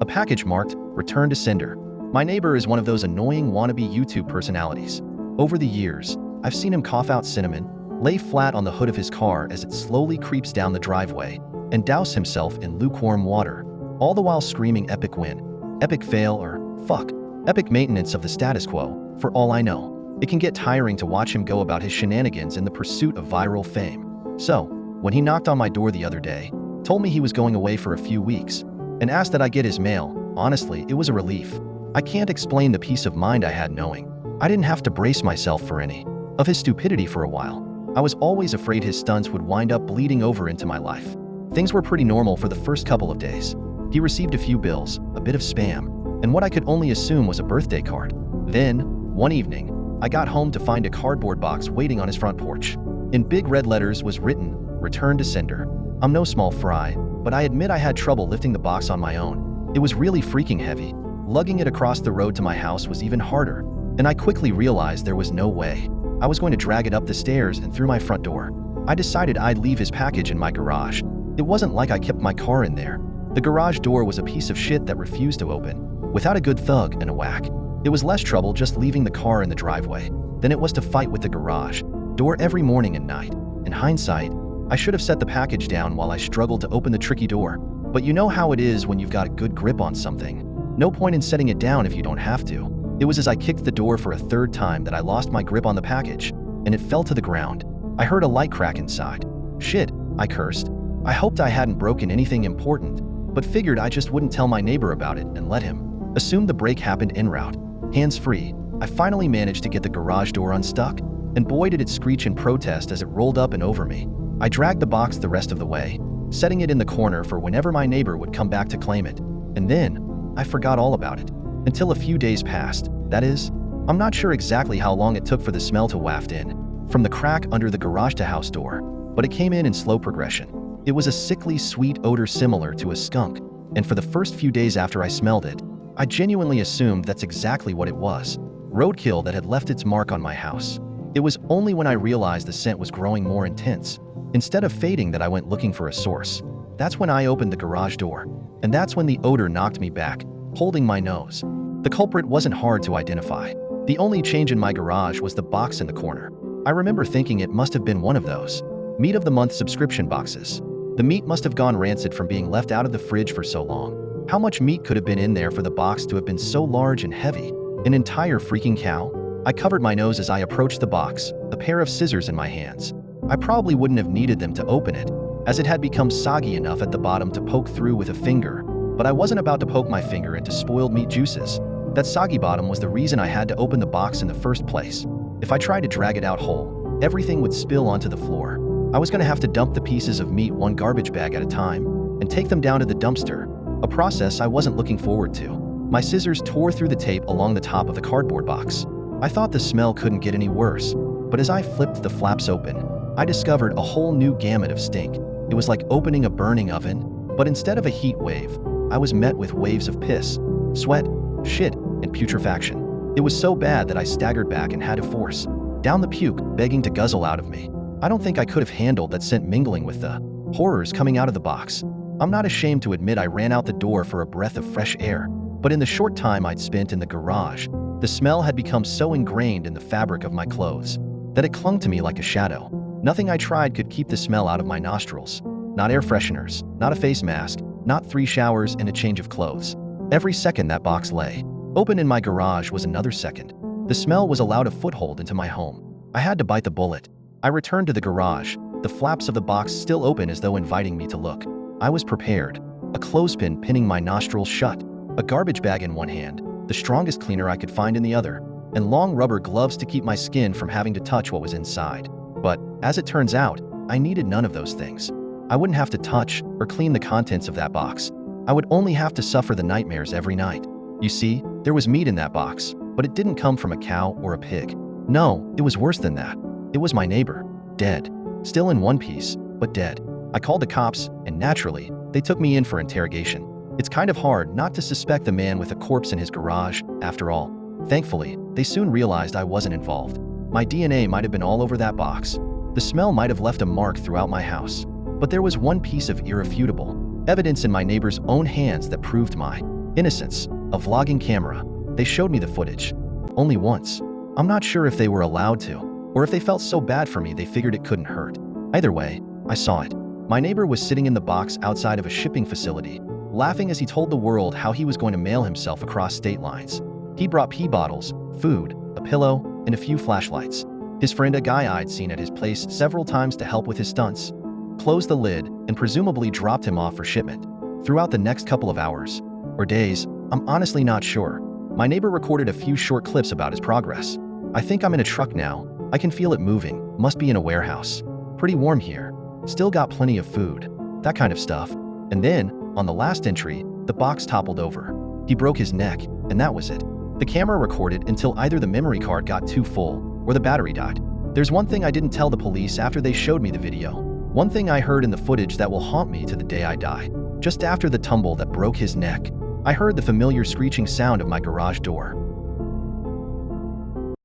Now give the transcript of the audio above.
A package marked "Return to Sender." My neighbor is one of those annoying wannabe YouTube personalities. Over the years, I've seen him cough out cinnamon, lay flat on the hood of his car as it slowly creeps down the driveway, and douse himself in lukewarm water, all the while screaming epic win, epic fail, or fuck, epic maintenance of the status quo. For all I know, it can get tiring to watch him go about his shenanigans in the pursuit of viral fame. So, when he knocked on my door the other day, told me he was going away for a few weeks, and asked that I get his mail, honestly, it was a relief. I can't explain the peace of mind I had knowing I didn't have to brace myself for any of his stupidity for a while. I was always afraid his stunts would wind up bleeding over into my life. Things were pretty normal for the first couple of days. He received a few bills, a bit of spam, and what I could only assume was a birthday card. Then, one evening, I got home to find a cardboard box waiting on his front porch. In big red letters was written, "Return to Sender." I'm no small fry, but I admit I had trouble lifting the box on my own. It was really freaking heavy. Lugging it across the road to my house was even harder, and I quickly realized there was no way I was going to drag it up the stairs and through my front door. I decided I'd leave his package in my garage. It wasn't like I kept my car in there. The garage door was a piece of shit that refused to open, without a good thug and a whack. It was less trouble just leaving the car in the driveway than it was to fight with the garage door every morning and night. In hindsight, I should have set the package down while I struggled to open the tricky door. But you know how it is when you've got a good grip on something. No point in setting it down if you don't have to. It was as I kicked the door for a third time that I lost my grip on the package, and it fell to the ground. I heard a light crack inside. Shit, I cursed. I hoped I hadn't broken anything important, but figured I just wouldn't tell my neighbor about it and let him assume the break happened en route. Hands-free, I finally managed to get the garage door unstuck, and boy did it screech in protest as it rolled up and over me. I dragged the box the rest of the way, setting it in the corner for whenever my neighbor would come back to claim it. And then, I forgot all about it. Until a few days passed, that is. I'm not sure exactly how long it took for the smell to waft in from the crack under the garage-to-house door, but it came in slow progression. It was a sickly sweet odor similar to a skunk, and for the first few days after I smelled it, I genuinely assumed that's exactly what it was. Roadkill that had left its mark on my house. It was only when I realized the scent was growing more intense, instead of fading, that I went looking for a source. That's when I opened the garage door, and that's when the odor knocked me back, holding my nose. The culprit wasn't hard to identify. The only change in my garage was the box in the corner. I remember thinking it must have been one of those Meat of the Month subscription boxes. The meat must have gone rancid from being left out of the fridge for so long. How much meat could have been in there for the box to have been so large and heavy? An entire freaking cow? I covered my nose as I approached the box, a pair of scissors in my hands. I probably wouldn't have needed them to open it, as it had become soggy enough at the bottom to poke through with a finger, but I wasn't about to poke my finger into spoiled meat juices. That soggy bottom was the reason I had to open the box in the first place. If I tried to drag it out whole, everything would spill onto the floor. I was going to have to dump the pieces of meat one garbage bag at a time and take them down to the dumpster, a process I wasn't looking forward to. My scissors tore through the tape along the top of the cardboard box. I thought the smell couldn't get any worse, but as I flipped the flaps open, I discovered a whole new gamut of stink. It was like opening a burning oven, but instead of a heat wave, I was met with waves of piss, sweat, shit, and putrefaction. It was so bad that I staggered back and had to force down the puke, begging to guzzle out of me. I don't think I could have handled that scent mingling with the horrors coming out of the box. I'm not ashamed to admit I ran out the door for a breath of fresh air, but in the short time I'd spent in the garage, the smell had become so ingrained in the fabric of my clothes that it clung to me like a shadow. Nothing I tried could keep the smell out of my nostrils. Not air fresheners, not a face mask, not 3 showers and a change of clothes. Every second that box lay open in my garage was another second. The smell was allowed a foothold into my home. I had to bite the bullet. I returned to the garage, the flaps of the box still open as though inviting me to look. I was prepared. A clothespin pinning my nostrils shut, a garbage bag in one hand, the strongest cleaner I could find in the other, and long rubber gloves to keep my skin from having to touch what was inside. But, as it turns out, I needed none of those things. I wouldn't have to touch or clean the contents of that box. I would only have to suffer the nightmares every night. You see, there was meat in that box, but it didn't come from a cow or a pig. No, it was worse than that. It was my neighbor, dead. Still in one piece, but dead. I called the cops, and naturally, they took me in for interrogation. It's kind of hard not to suspect the man with a corpse in his garage, after all. Thankfully, they soon realized I wasn't involved. My DNA might have been all over that box. The smell might have left a mark throughout my house. But there was one piece of irrefutable evidence in my neighbor's own hands that proved my Innocence, a vlogging camera. They showed me the footage. Only once. I'm not sure if they were allowed to, or if they felt so bad for me they figured it couldn't hurt. Either way, I saw it. My neighbor was sitting in the box outside of a shipping facility, laughing as he told the world how he was going to mail himself across state lines. He brought pee bottles, food, a pillow, and a few flashlights. His friend, a guy I'd seen at his place several times to help with his stunts, closed the lid and presumably dropped him off for shipment. Throughout the next couple of hours, or days, I'm honestly not sure, my neighbor recorded a few short clips about his progress. I think I'm in a truck now. I can feel it moving. Must be in a warehouse. Pretty warm here. Still got plenty of food. That kind of stuff. And then, on the last entry, the box toppled over. He broke his neck, and that was it. The camera recorded until either the memory card got too full or the battery died. There's one thing I didn't tell the police after they showed me the video. One thing I heard in the footage that will haunt me to the day I die. Just after the tumble that broke his neck, I heard the familiar screeching sound of my garage door.